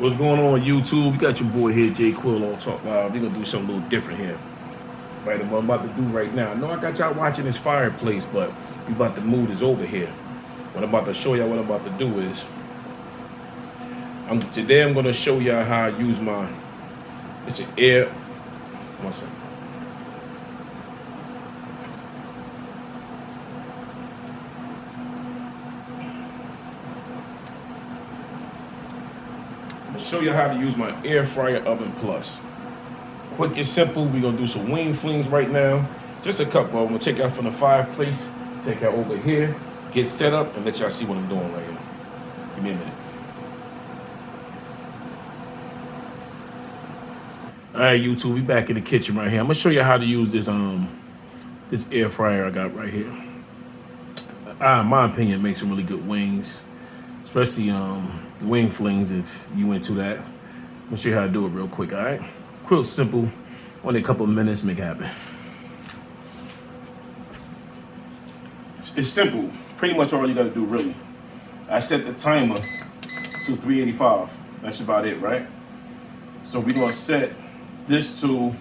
What's going on, YouTube? You got your boy here, J Quill on Talk Live. We're gonna do something a little different here. Right, and what I'm about to do right now. I know I got y'all watching this fireplace, but we about to move this over here. What I'm about to show y'all what I'm about to do is today I'm gonna show y'all how I use it's an air. One second. I'm gonna show you how to use my air fryer oven plus. Quick and simple. We're gonna do some wing flings right now. Just a couple. I'm gonna take out from the fireplace, take out over here, get set up, and let y'all see what I'm doing right here. Give me a minute. All right, YouTube, we back in the kitchen right here. I'm gonna show you how to use this this air fryer I got right here. In my opinion, it makes some really good wings, especially wing flings if you into that. I'm gonna show you how to do it real quick. All right, quick, simple, only a couple of minutes, make it happen. It's simple. Pretty much all you gotta do, really. I set the timer to 385. That's about it, right? So we're gonna set this to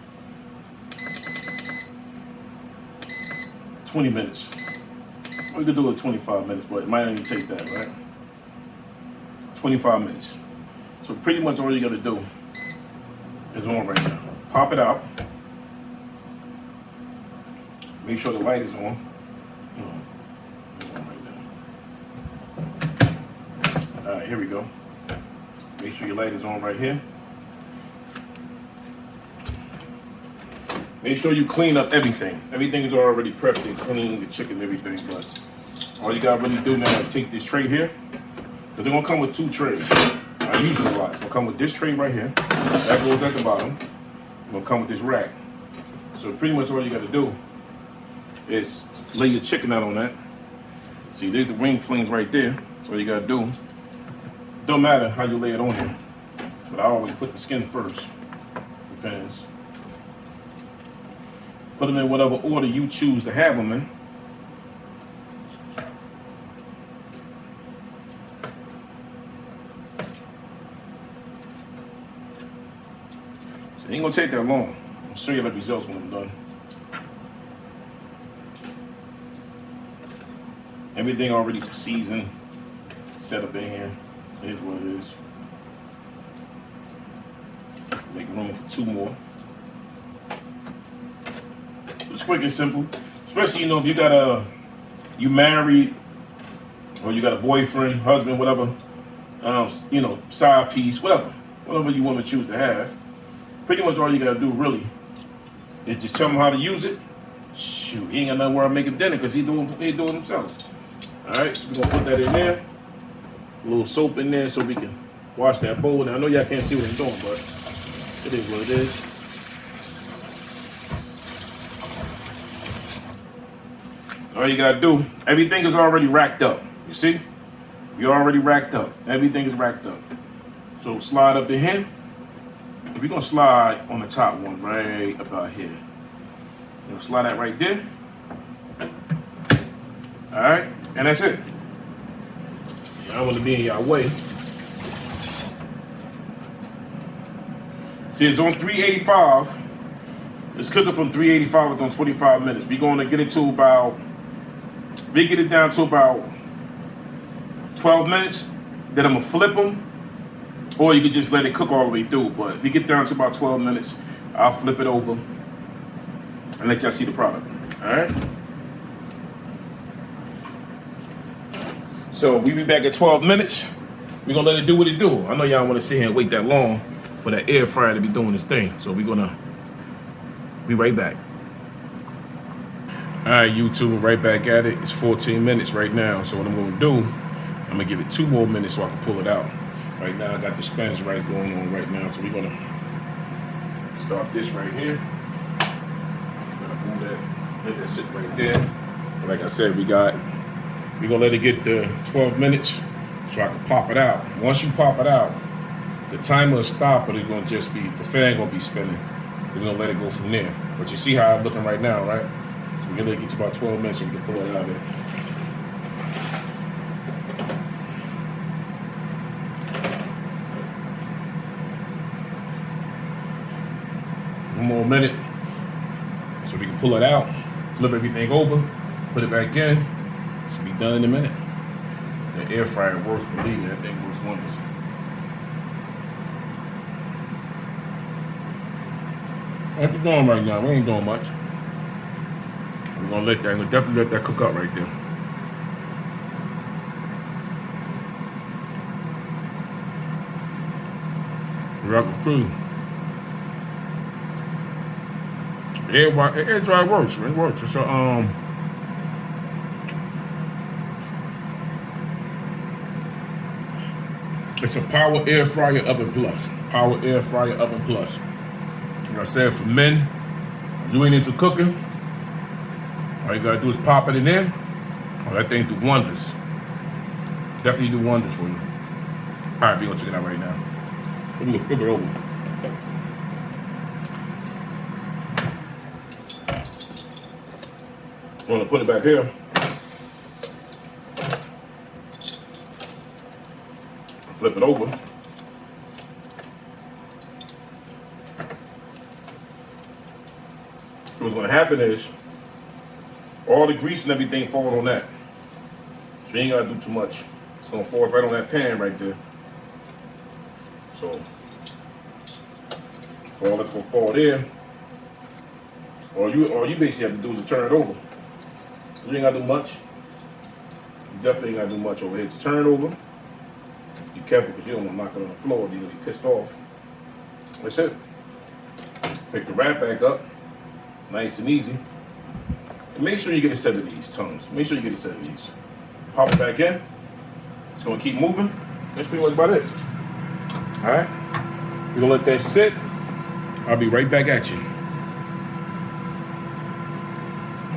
20 minutes. We could do it 25 minutes, but it might not even take that, right? 25 minutes. So pretty much all you gotta do is on right now. Pop it out. Make sure the light is on. It's on right now. All right, here we go. Make sure your light is on right here. Make sure you clean up everything. Everything is already prepped and clean, the chicken, everything. But all you gotta really do now is take this tray here, because they're gonna come with two trays. I use it a lot. It's gonna come with this tray right here. That goes at the bottom. It's gonna come with this rack. So pretty much all you gotta do is lay your chicken out on that. See, there's the wing flings right there. That's all you gotta do. Don't matter how you lay it on here, but I always put the skin first. Depends. Put them in whatever order you choose to have them in. So it ain't gonna take that long. I'll show you the results when I'm done. Everything already seasoned, set up in here. Here's what it is. Make room for two more. It's quick and simple, especially, if you got you married, or you got a boyfriend, husband, whatever, side piece, whatever you want to choose to have. Pretty much all you gotta do really is just tell him how to use it. Shoot, he ain't got nothing where I make him dinner because he doing it himself. All right, so we're gonna put that in there. A little soap in there so we can wash that bowl. Now I know y'all can't see what I'm doing, but it is what it is. All you gotta do, everything is already racked up. You see? You're already racked up. Everything is racked up. So slide up in here. We're gonna slide on the top one right about here. You're gonna slide that right there. All right, and that's it. I don't want to be in y'all way. See, it's on 385. It's cooking from 385. It's on 25 minutes. We're gonna get it to about. We get it down to about 12 minutes, then I'm gonna flip them, or you could just let it cook all the way through. But if we get down to about 12 minutes, I'll flip it over and let y'all see the product. All right. So we be back at 12 minutes. We're gonna let it do what it do. I know y'all want to sit here and wait that long for that air fryer to be doing this thing. So we're gonna be right back. All right, YouTube, right back at it. It's 14 minutes right now. So what I'm gonna do, I'm gonna give it 2 more minutes so I can pull it out. Right now, I got the Spanish rice going on right now. So we're gonna start this right here. Gonna move that, let that sit right there. Like I said, we're gonna let it get to 12 minutes so I can pop it out. Once you pop it out, the timer will stop, but it's gonna just be, the fan gonna be spinning. We're gonna let it go from there. But you see how I'm looking right now, right? We're gonna get to about 12 minutes so we can pull it out of there. more minute. So we can pull it out, flip everything over, put it back in. It should be done in a minute. The air fryer works, believe me, that thing works wonders. What we doing right now? We ain't doing much. We're gonna definitely let that cook up right there. Air dry works. It works. It's a it's a power air fryer oven plus. Power air fryer oven plus. Like I said, for men, you ain't into cooking. All you gotta do is pop it in there. Oh, that thing do wonders. Definitely do wonders for you. All right, we're gonna check it out right now. Let me flip it over. I'm gonna put it back here. Flip it over. So what's gonna happen is all the grease and everything falls on that. So you ain't gotta do too much. It's gonna fall right on that pan right there. So all that's gonna fall there. All you basically have to do is turn it over. You ain't gotta do much. You definitely ain't gotta do much over here. Just turn it over. Be careful because you don't want to knock it on the floor. You're gonna be pissed off. That's it. Pick the wrap back up. Nice and easy. And make sure you get a set of these tongues. Make sure you get a set of these. Pop it back in. It's gonna keep moving. That's pretty much about it. Alright? We're gonna let that sit. I'll be right back at you.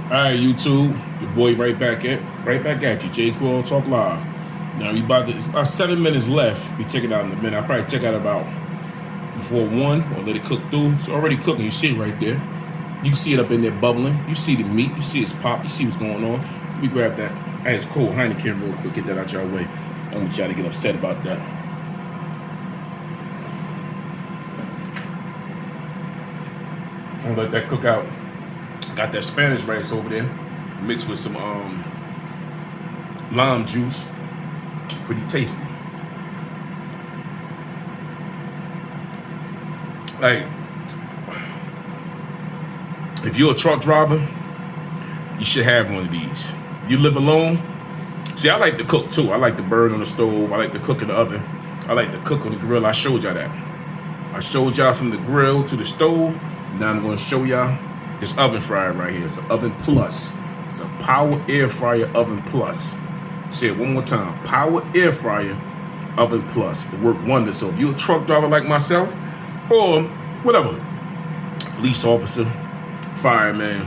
Alright, YouTube. Your boy right back at you. J. Quill Talk Live. Now it's about 7 minutes left. We take it out in a minute. I'll probably take it out about before 1 or let it cook through. It's already cooking. You see it right there. You can see it up in there bubbling. You see the meat. You see its pop. You see what's going on. Let me grab that. Hey, it's cold Heineken real quick. Get that out your way. I don't want y'all to get upset about that. I'm gonna let that cook out. Got that Spanish rice over there, mixed with some lime juice. Pretty tasty. Like, if you're a truck driver, you should have one of these. You live alone. See, I like to cook too. I like to burn on the stove. I like to cook in the oven. I like to cook on the grill. I showed y'all that. I showed y'all from the grill to the stove. Now I'm going to show y'all this oven fryer right here. It's an oven plus. It's a power air fryer oven plus. Say it one more time. Power air fryer oven plus. It worked wonders. So if you're a truck driver like myself, or whatever, police officer, fireman,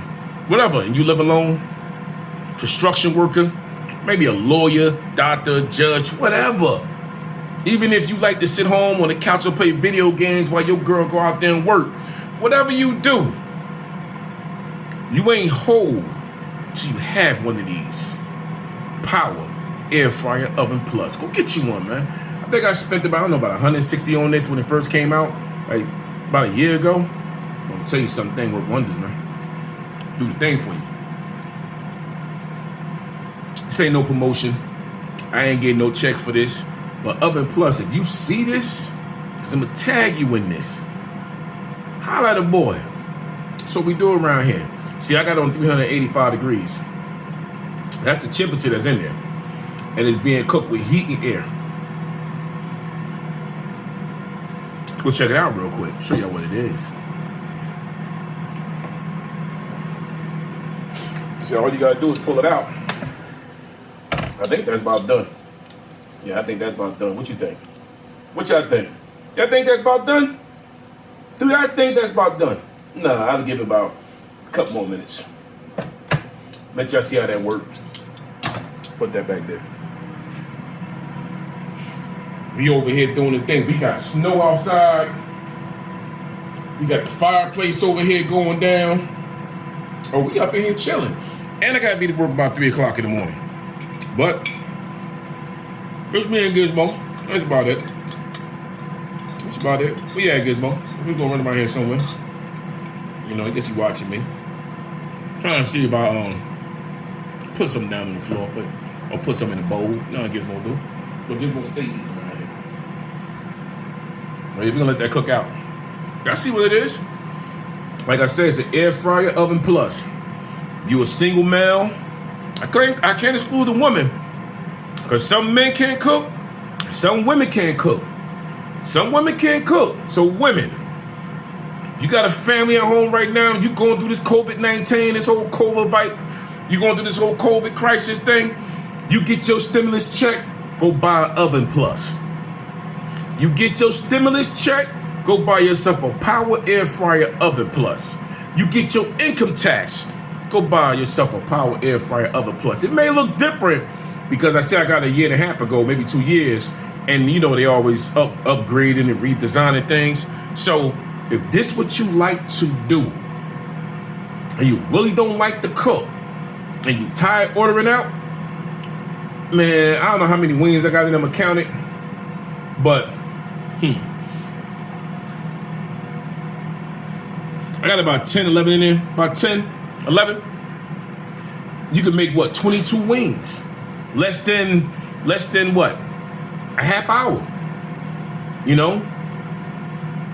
whatever, and you live alone, construction worker, maybe a lawyer, doctor, judge, whatever. Even if you like to sit home on the couch and play video games while your girl go out there and work, whatever you do, you ain't whole till you have one of these. Power air fryer oven plus. Go get you one, man. I think I spent about 160 on this when it first came out, like about a year ago. I'm gonna tell you something, work wonders, man. Do the thing for you. This ain't no promotion. I ain't getting no check for this. But Oven Plus, if you see this, I'm gonna tag you in this. Holla at a boy. So we do around here. See, I got on 385 degrees. That's the temperature that's in there. And it's being cooked with heat and air. Let's go check it out real quick. Show y'all what it is. See, all you gotta do is pull it out. I think that's about done. Yeah, I think that's about done. What you think? What y'all think? Y'all think that's about done? Dude, I think that's about done. Nah, I'll give it about a couple more minutes. Let y'all see how that worked. Put that back there. We over here doing the thing. We got snow outside. We got the fireplace over here going down. Oh, we up in here chilling. And I gotta be to work about 3 o'clock in the morning. But it's me and Gizmo. That's about it. That's about it. We at Gizmo. We're gonna run around here somewhere. You know, I guess he's watching me. Trying to see if I put something down on the floor, or put something in a bowl. No, I guess won't do. But Gizmo stay eating right here. We're gonna let that cook out. Y'all see what it is? Like I said, it's an air fryer oven plus. You a single male? I can't exclude the woman, because some men can't cook, some women can't cook. Some women can't cook. So women, you got a family at home right now, you going through this COVID-19, this whole COVID bite, you going through this whole COVID crisis thing, you get your stimulus check, go buy an oven plus. You get your stimulus check, go buy yourself a power air fryer oven plus. You get your income tax, go buy yourself a power air fryer oven plus. It may look different because I said I got a year and a half ago, maybe 2 years, and you know they always upgrading and redesigning things. So if this what you like to do, and you really don't like to cook, and you tired ordering out, man, I don't know how many wings I got in them accounted, but I got about 10, 11 in there, about 10, 11. You can make what, 22 wings? Less than what? A half hour. You know?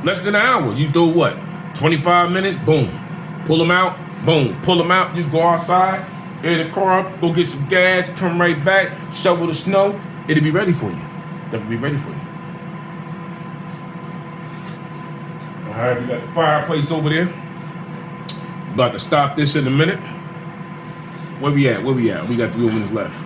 Less than an hour. You do what? 25 minutes, boom. Pull them out, boom. Pull them out, you go outside, air the car up, go get some gas, come right back, shovel the snow. It'll be ready for you. It'll be ready for you. All right, we got the fireplace over there. About to stop this in a minute. Where we at? We got 3 minutes left.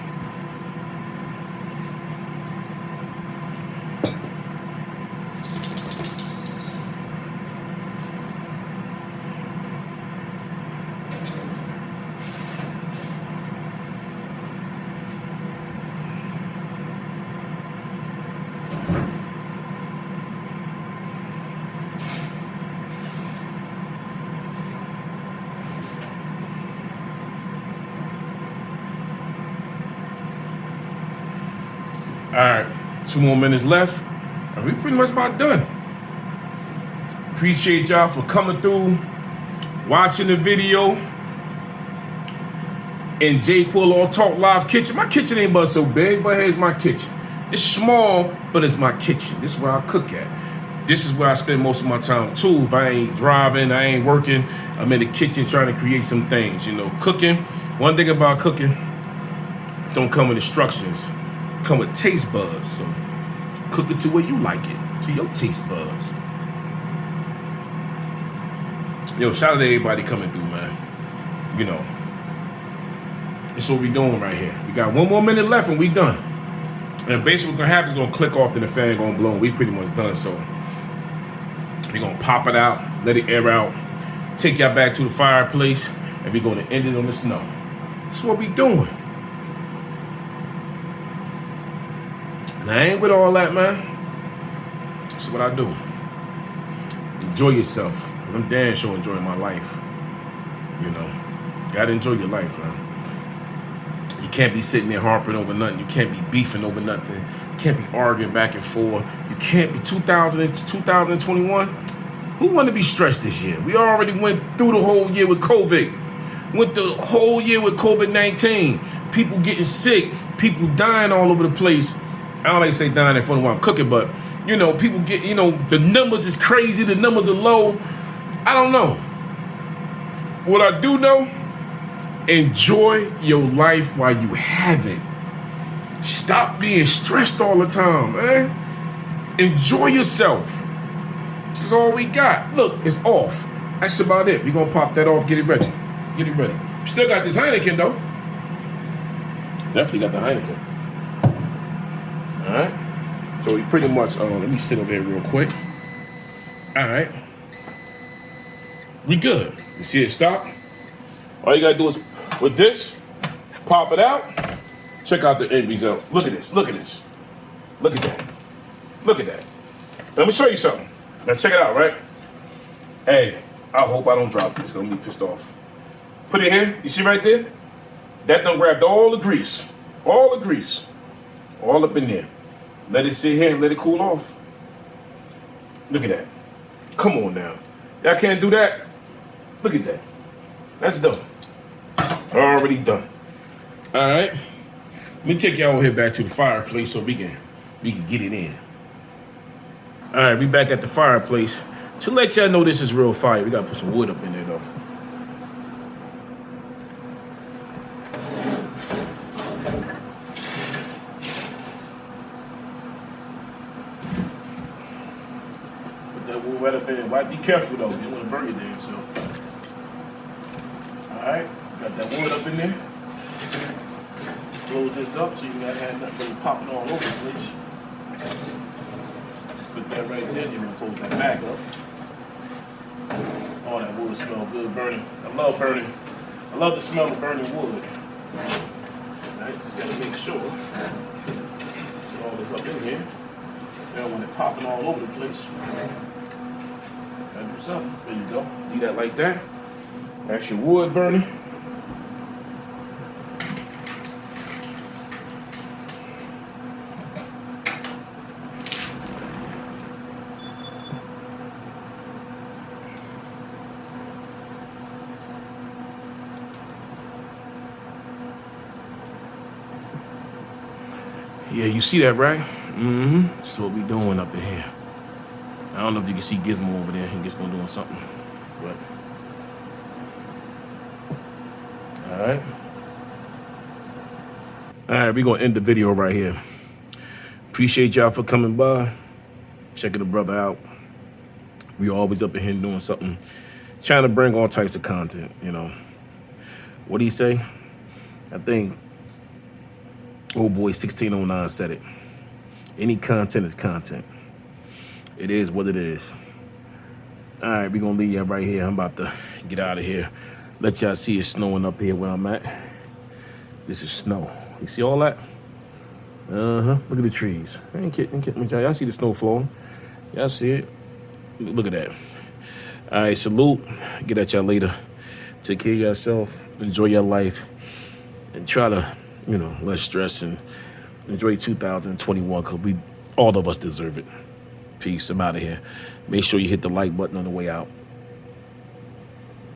All right, 2 more minutes left, and we pretty much about done. Appreciate y'all for coming through, watching the video in J. Quill All Talk Live Kitchen. My kitchen ain't but so big, but here's my kitchen. It's small, but it's my kitchen. This is where I cook at. This is where I spend most of my time too. If I ain't driving, I ain't working, I'm in the kitchen trying to create some things. You know, cooking. One thing about cooking, don't come with instructions. Come with taste buds. So cook it to where you like it, to your taste buds. Yo, shout out to everybody coming through, man. You know, it's what we doing right here. We got 1 more minute left and we done. And basically what's gonna happen is gonna click off and the fan gonna blow. We pretty much done. So we gonna pop it out, let it air out, take y'all back to the fireplace, and we gonna end it on the snow. That's what we doing. Now, I ain't with all that, man. That's what I do. Enjoy yourself, because I'm damn sure enjoying my life. You know, gotta enjoy your life, man. You can't be sitting there harping over nothing. You can't be beefing over nothing. You can't be arguing back and forth. You can't be 2021. Who want to be stressed this year? We already went through the whole year with COVID. Went through the whole year with COVID-19. People getting sick. People dying all over the place. I don't like to say dying in front of while I'm cooking, but, you know, people get, you know, the numbers is crazy. The numbers are low. I don't know. What I do know, enjoy your life while you have it. Stop being stressed all the time, man. Enjoy yourself. This is all we got. Look, it's off. That's about it. We're going to pop that off. Get it ready. Get it ready. Still got this Heineken, though. Definitely got the Heineken. All right. So we pretty much, let me sit over here real quick. All right. We good. You see it stop? All you got to do is, with this, pop it out. Check out the end results. Look at this. Look at this. Look at that. Look at that. Let me show you something. Now check it out, right? Hey, I hope I don't drop this. I'm gonna be pissed off. Put it here. You see right there? That done grabbed all the grease. All the grease. All up in there. Let it sit here and let it cool off. Look at that. Come on now. Y'all can't do that? Look at that. That's done. Already done. All right. Let me take y'all over here back to the fireplace so we can get it in. All right, we back at the fireplace. To let y'all know this is real fire, we gotta put some wood up in there though. Put that wood right up in there. Be careful though, you don't wanna burn your damn self. All right, got that wood up in there. Close this up so you gotta have nothing really popping all over the place. Put that right there, you're gonna close that back up. Oh, that wood smells good burning. I love burning. I love the smell of burning wood. Alright, just gotta make sure. Put all this up in here. You don't want it popping all over the place. Gotta do something. There you go. Leave that like that. That's your wood burning. Yeah, you see that, right? Mm-hmm. That's what we doing up in here. I don't know if you can see Gizmo over there. Gizmo doing something, but all right. All right, we're gonna end the video right here. Appreciate y'all for coming by, checking the brother out. We always up in here doing something, trying to bring all types of content, you know. What do you say? I think old boy 1609 said it. Any content is content. It is what it is. All right, we're gonna leave y'all right here. I'm about to get out of here. Let y'all see it's snowing up here where I'm at. This is snow. You see all that? Look at the trees. I ain't kidding with y'all. Y'all see the snow flowing? Y'all see it? Look at that. All right, salute. Get at y'all later. Take care of yourself. Enjoy your life. And try to, you know, less stress and enjoy 2021 because all of us deserve it. Peace. I'm out of here. Make sure you hit the like button on the way out.